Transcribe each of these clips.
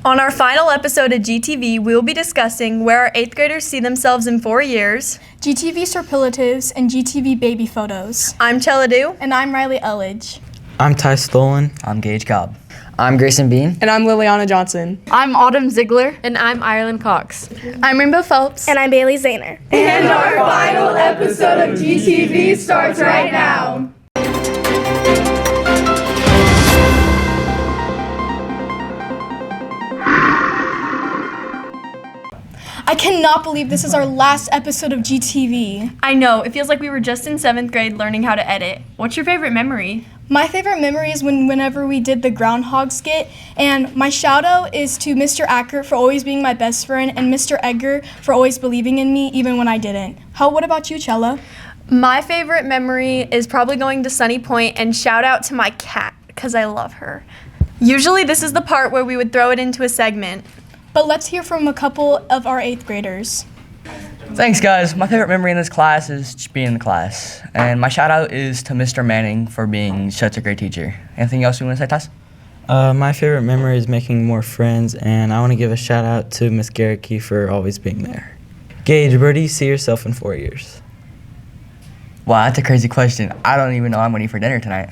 On our final episode of GTV, we will be discussing where our 8th graders see themselves in 4 years, GTV superlatives, and GTV baby photos. I'm Cheladu. And I'm Riley Elledge. I'm Ty Stolen. I'm Gage Cobb. I'm Grayson Bean. And I'm Liliana Johnson. I'm Autumn Ziegler. And I'm Ireland Cox. I'm Rainbow Phelps. And I'm Bailey Zahner. And our final episode of GTV starts right now. I cannot believe this is our last episode of GTV. I know, it feels like we were just in 7th grade learning how to edit. What's your favorite memory? My favorite memory is whenever we did the groundhog skit, and my shout out is to Mr. Acker for always being my best friend and Mr. Edgar for always believing in me even when I didn't. What about you, Chella? My favorite memory is probably going to Sunny Point, and shout out to my cat because I love her. Usually this is the part where we would throw it into a segment. But let's hear from a couple of our 8th graders. Thanks, guys. My favorite memory in this class is just being in the class. And my shout out is to Mr. Manning for being such a great teacher. Anything else you want to say, Tess? My favorite memory is making more friends, and I want to give a shout out to Miss Garricky for always being there. Gage, where do you see yourself in 4 years? Wow, that's a crazy question. I don't even know I'm going to eat for dinner tonight.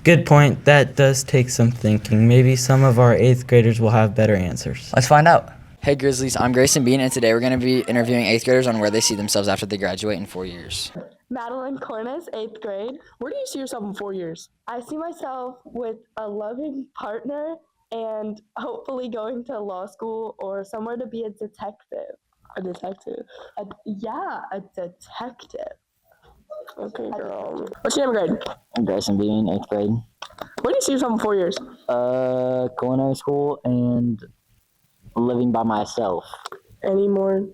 Good point. That does take some thinking. Maybe some of our 8th graders will have better answers. Let's find out. Hey Grizzlies, I'm Grayson Bean, and today we're going to be interviewing 8th graders on where they see themselves after they graduate in 4 years. Madeline Cornice, 8th grade. Where do you see yourself in 4 years? I see myself with a loving partner and hopefully going to law school or somewhere to be a detective. A detective? A detective. Okay, girl. What's your name, grade? I'm Grayson Bean, 8th grade. Where do you see yourself in 4 years? Culinary school and living by myself. Any more?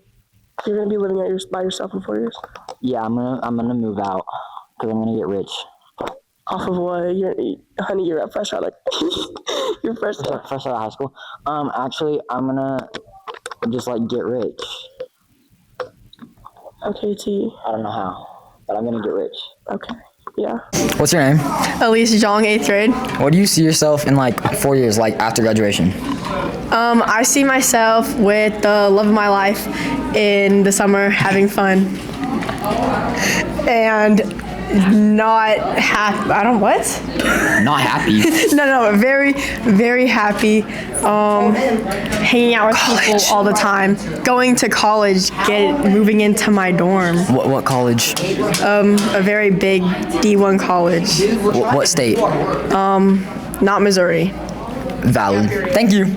You're gonna be living by yourself in 4 years? Yeah, I'm gonna move out because I'm gonna get rich. Off of what? Honey, you're fresh out of you're fresh out of high school. Actually, I'm gonna just get rich. Okay, T. I don't know how, but I'm gonna get rich. Okay. Yeah. What's your name? Elise Zhang, 8th grade. What do you see yourself in 4 years, after graduation? I see myself with the love of my life in the summer, having fun. And not happy. Not happy? No, very, very happy. Hanging out with people all the time. Going to college, moving into my dorm. What college? A very big D1 college. What state? Not Missouri. Valid. Thank you.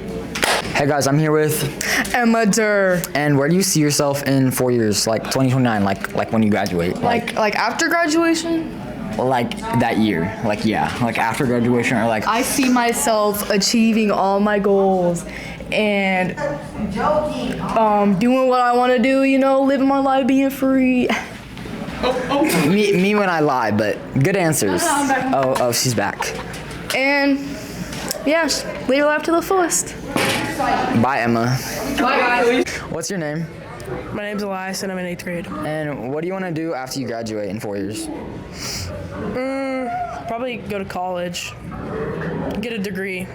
Hey guys, I'm here with Emma Durr. And where do you see yourself in 4 years, 2029, when you graduate? Like after graduation? That year, after graduation, or I see myself achieving all my goals and doing what I want to do, living my life, being free. Me when I lie, but good answers. Oh, she's back. And yes, live your life to the fullest. Bye, Emma. Bye, guys. What's your name? My name's Elias, and I'm in 8th grade. And what do you want to do after you graduate in 4 years? Probably go to college, get a degree.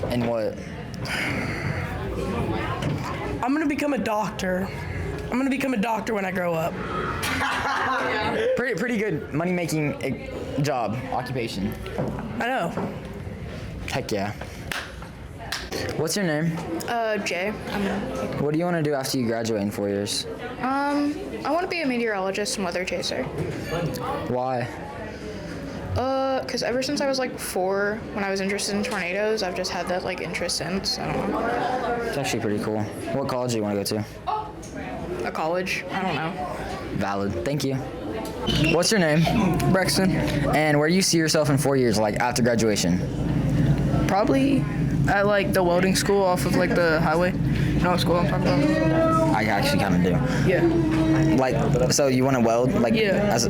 And what? I'm gonna become a doctor. I'm gonna become a doctor when I grow up. Pretty good money-making job, occupation. I know. Heck yeah. What's your name? Jay. What do you want to do after you graduate in 4 years? I want to be a meteorologist and weather chaser. Why? Because ever since I was 4, when I was interested in tornadoes, I've just had that interest since. I don't know. It's actually pretty cool. What college do you want to go to? A college? I don't know. Valid. Thank you. What's your name? Braxton. And where do you see yourself in 4 years, after graduation? Probably at the welding school off of the highway. You know what school I'm talking about? I actually kind of do. Yeah. So you want to weld as a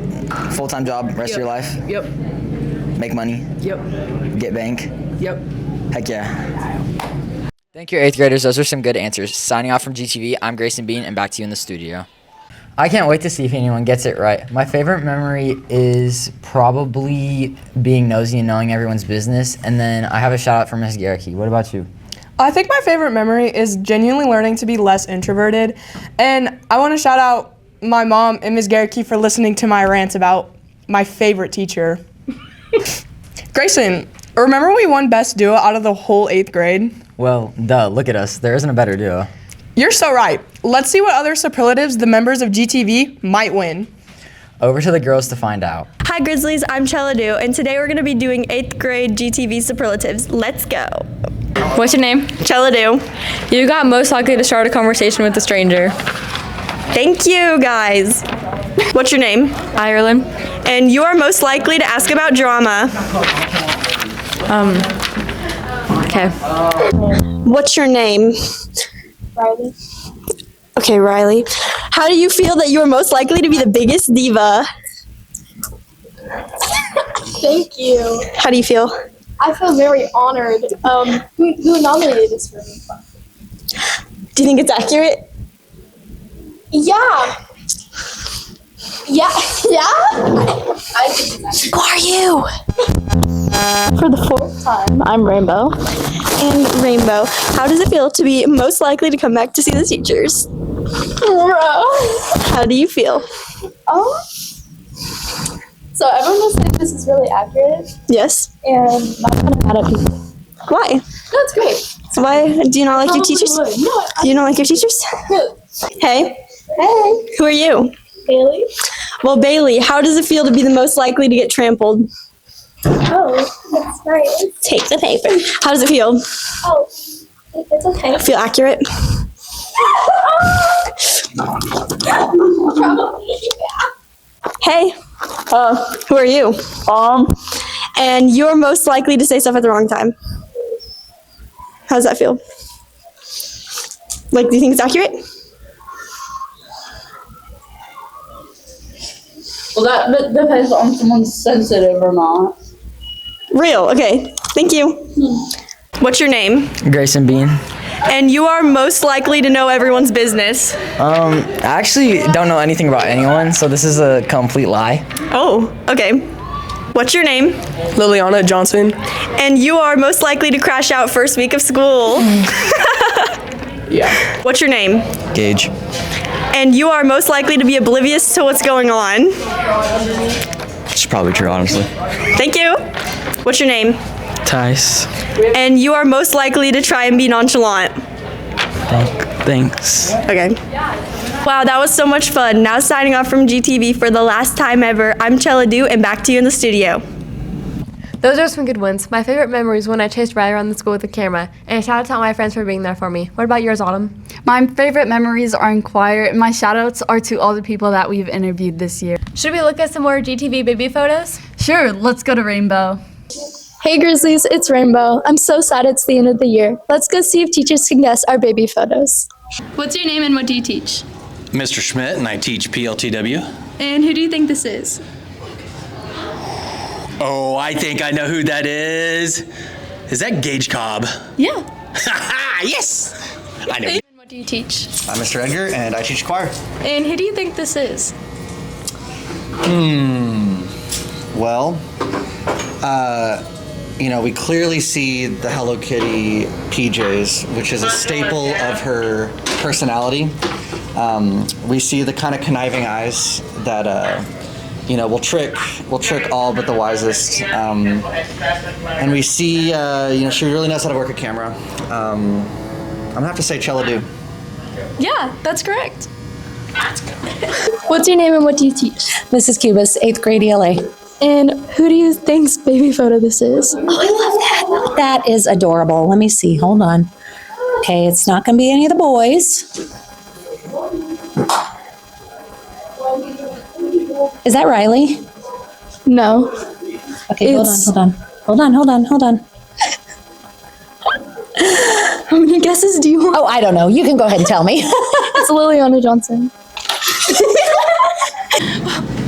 full-time job rest of your life? Yep. Make money? Yep. Get bank? Yep. Heck yeah. Thank you, 8th graders. Those are some good answers. Signing off from GTV, I'm Grayson Bean, and back to you in the studio. I can't wait to see if anyone gets it right. My favorite memory is probably being nosy and knowing everyone's business. And then I have a shout out for Miss Garricky. What about you? I think my favorite memory is genuinely learning to be less introverted. And I want to shout out my mom and Ms. Garricky for listening to my rants about my favorite teacher. Grayson, remember we won best duo out of the whole 8th grade? Well, duh, look at us. There isn't a better duo. You're so right. Let's see what other superlatives the members of GTV might win. Over to the girls to find out. Hi Grizzlies, I'm Cheladu, and today we're going to be doing 8th grade GTV superlatives. Let's go. What's your name? Cheladu. You got most likely to start a conversation with a stranger. Thank you, guys. What's your name? Ireland. And you are most likely to ask about drama. Okay. What's your name? Riley. Okay, Riley. How do you feel that you are most likely to be the biggest diva? Thank you. How do you feel? I feel very honored. Who nominated this for me? Do you think it's accurate? Yeah. Yeah. I think it's Who are you? For the 4th time, I'm Rainbow. And Rainbow, how does it feel to be most likely to come back to see the teachers? How do you feel? So everyone was saying this is really accurate, Yes. and I'm kind of mad at people. Why? That's great. Why do you not like your teachers? No, Do you not like your teachers? Hey, Hey, who are you? Bailey. Well, Bailey, how does it feel to be the most likely to get trampled? Oh, that's nice. Take the paper. How does it feel? Oh, it's okay. Feel accurate? Hey, who are you? And you're most likely to say stuff at the wrong time. How does that feel? Like, do you think it's accurate? Well, that depends on someone's sensitive or not. Real, okay. Thank you. What's your name? Grayson Bean. And you are most likely to know everyone's business. I actually don't know anything about anyone, so this is a complete lie. Oh, okay. What's your name? Liliana Johnson. And you are most likely to crash out first week of school. Yeah. What's your name? Gage. And you are most likely to be oblivious to what's going on. It's probably true, honestly. Thank you. What's your name? Tice. And you are most likely to try and be nonchalant. Thanks. Okay. Wow, that was so much fun. Now signing off from GTV for the last time ever, I'm Cheladu, and back to you in the studio. Those are some good ones. My favorite memory is when I chased Riley around the school with a camera. And shout out to all my friends for being there for me. What about yours, Autumn? My favorite memories are in choir, and my shout-outs are to all the people that we've interviewed this year. Should we look at some more GTV baby photos? Sure, let's go to Rainbow. Hey Grizzlies, it's Rainbow. I'm so sad it's the end of the year. Let's go see if teachers can guess our baby photos. What's your name and what do you teach? Mr. Schmidt, and I teach PLTW. And who do you think this is? Oh, I think I know who that is. Is that Gage Cobb? Yeah. Yes! I know. And what do you teach? I'm Mr. Edgar, and I teach choir. And who do you think this is? Well, we clearly see the Hello Kitty PJs, which is a staple of her personality. We see the kind of conniving eyes that, will trick all but the wisest. And we see, she really knows how to work a camera. I'm gonna have to say Cheladu. Yeah, that's correct. What's your name and what do you teach? Mrs. Cubis, 8th grade ELA. And who do you think's baby photo this is? Oh, I love that. That is adorable. Let me see. Hold on. Okay, it's not going to be any of the boys. Is that Riley? No. Okay, hold on. How many guesses do you want? Oh, I don't know. You can go ahead and tell me. It's Liliana Johnson.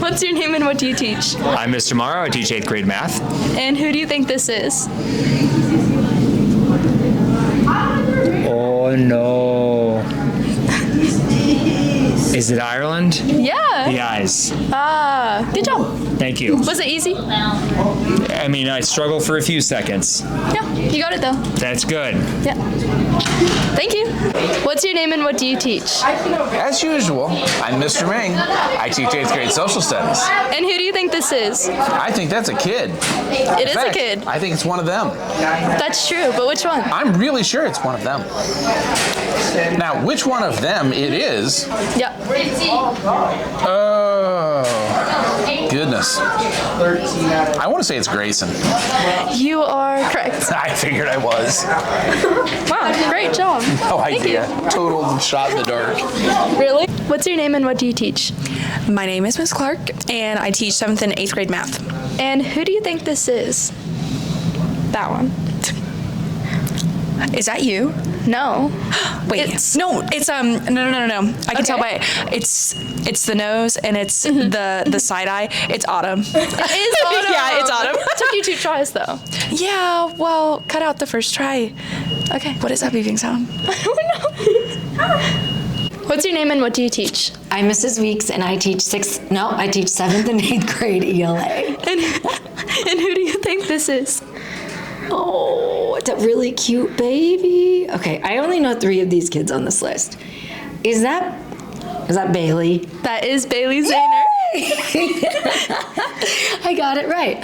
What's your name and what do you teach? I'm Mr. Morrow. I teach 8th grade math. And who do you think this is? Oh no. Is it Ireland? Yeah, Yeah. The eyes. Good job. Thank you. Was it easy? I mean, I struggled for a few seconds. Yeah, you got it though. That's good. Yeah. Thank you. What's your name and what do you teach? As usual, I'm Mr. Ming. I teach 8th grade social studies. And who do you think this is? I think that's a kid. It is a kid. I think it's one of them. That's true, but which one? I'm really sure it's one of them. Now, which one of them it is? Yeah. Oh, goodness. I want to say it's Grayson. You are correct. I figured I was. Wow, great job. No idea. Total shot in the dark. Really? What's your name and what do you teach? My name is Miss Clark, and I teach 7th and 8th grade math. And who do you think this is? That one. Is that you? No. Wait. No. It's no. I can tell by it's the nose and it's the side eye. It's Autumn. It is Autumn. Yeah, it's Autumn. It took you 2 tries though. Yeah. Well, cut out the first try. Okay. What is that beeping sound? I don't know. What's your name and what do you teach? I'm Mrs. Weeks and I teach 7th and 8th grade ELA. And who do you think this is? Oh, it's a really cute baby. Okay, I only know 3 of these kids on this list. Is that Bailey? That is Bailey Zahner. I got it right.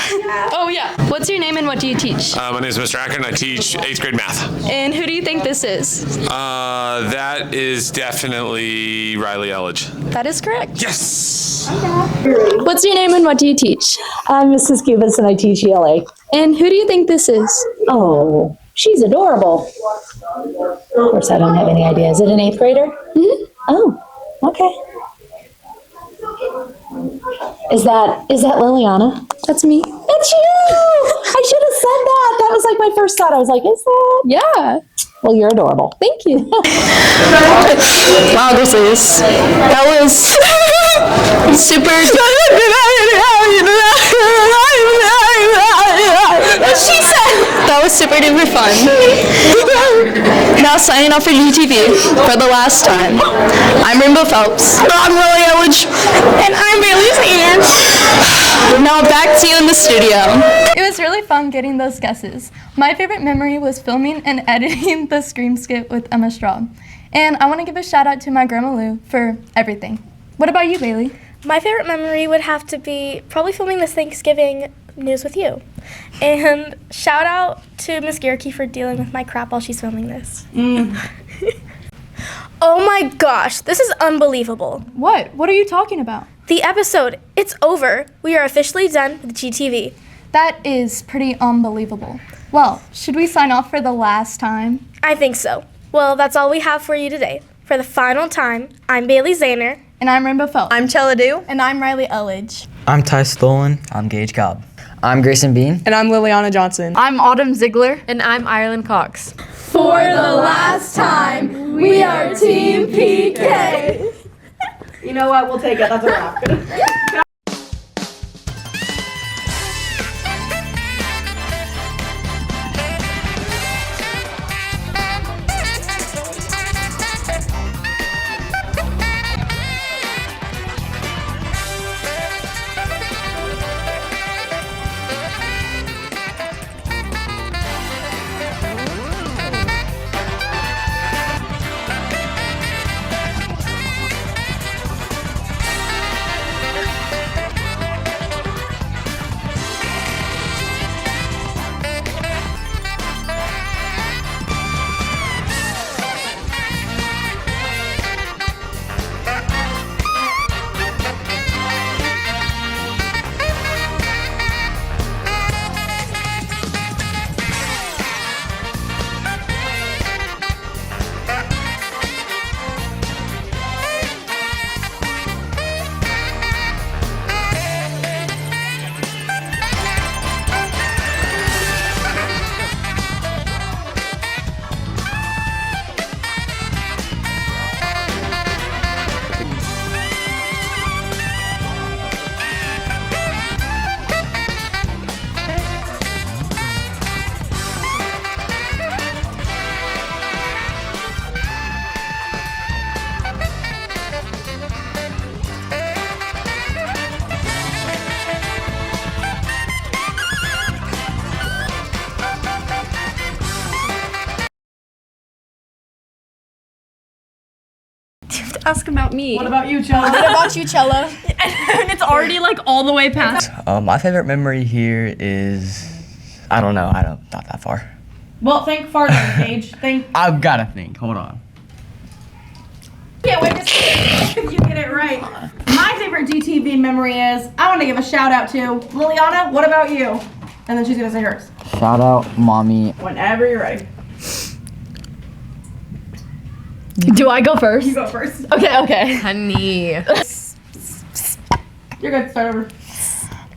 Oh yeah. What's your name and what do you teach? My name is Mr. Acker and I teach 8th grade math. And who do you think this is? That is definitely Riley Elledge. That is correct. Yes! What's your name and what do you teach? I'm Mrs. Cubas and I teach ELA. And who do you think this is? Oh, she's adorable. Of course, I don't have any idea. Is it an 8th grader? Mm-hmm. Oh, okay. Is that Liliana? That's me. That's you! I should have said that. That was like my first thought. I was like, is that? Yeah. Well, you're adorable. Thank you. Wow, Grizzlies. That was super. She said that was super duper fun. Now signing off for GTV for the last time. I'm Rainbow Phelps. I'm Lily Elledge. And I'm Bailey Zahner. Now back to you in the studio. It was really fun getting those guesses. My favorite memory was filming and editing the Scream skit with Emma Straub. And I want to give a shout out to my Grandma Lou for everything. What about you, Bailey? My favorite memory would have to be probably filming this Thanksgiving news with you. And shout out to Miss Garricky for dealing with my crap while she's filming this. Oh my gosh, this is unbelievable. What? What are you talking about? The episode, it's over. We are officially done with GTV. That is pretty unbelievable. Well, should we sign off for the last time? I think so. Well, that's all we have for you today. For the final time, I'm Bailey Zahner. And I'm Rainbow Phelps. I'm Chella Dew. And I'm Riley Elledge. I'm Ty Stolen. I'm Gage Cobb. I'm Grayson Bean. And I'm Liliana Johnson. I'm Autumn Ziegler. And I'm Ireland Cox. For the last time, we are Team PK. You know what? We'll take it. That's a wrap. ask about me. What about you, Chella? What about you, Chella? And it's already like all the way past. My favorite memory here is, I don't know, not that far. Well, think farther, Gage. Think. I've gotta think. Hold on. Can't wait to see if you get it right. My favorite GTV memory is, I want to give a shout out to Liliana. What about you? And then she's gonna say hers. Shout out, mommy. Whenever you're ready. Do I go first? You go first. Okay. Honey. You're good. Start over.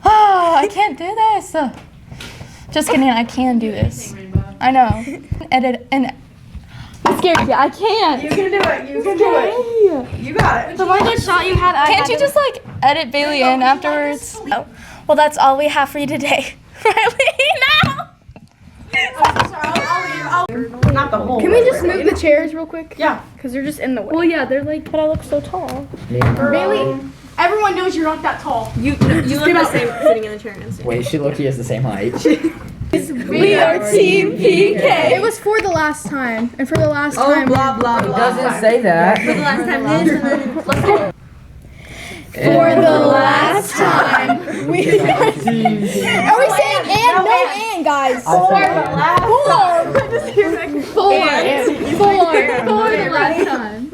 Oh, I can't do this. Just kidding, I can do this. I know. Edit and. I'm scared. I can't. You can do it. You can do it. You got it. The one good shot you had, Can't you just like edit Bailey in afterwards? Oh, well, that's all we have for you today. Riley, now! Not the whole. Can we just move the chairs real quick? Yeah. Because they're just in the way. Well, yeah, they're like. But I look so tall. Bailey, everyone knows you're not that tall. You look the same sitting in the chair and Wait, she low-key is the same height. We are Team PK. It was for the last time, and for the last time. blah, blah, blah. It doesn't say that. For the last time, let's do it. For the last time, we are Team PK. Are we saying and? No and, guys. For the last time. For the last time.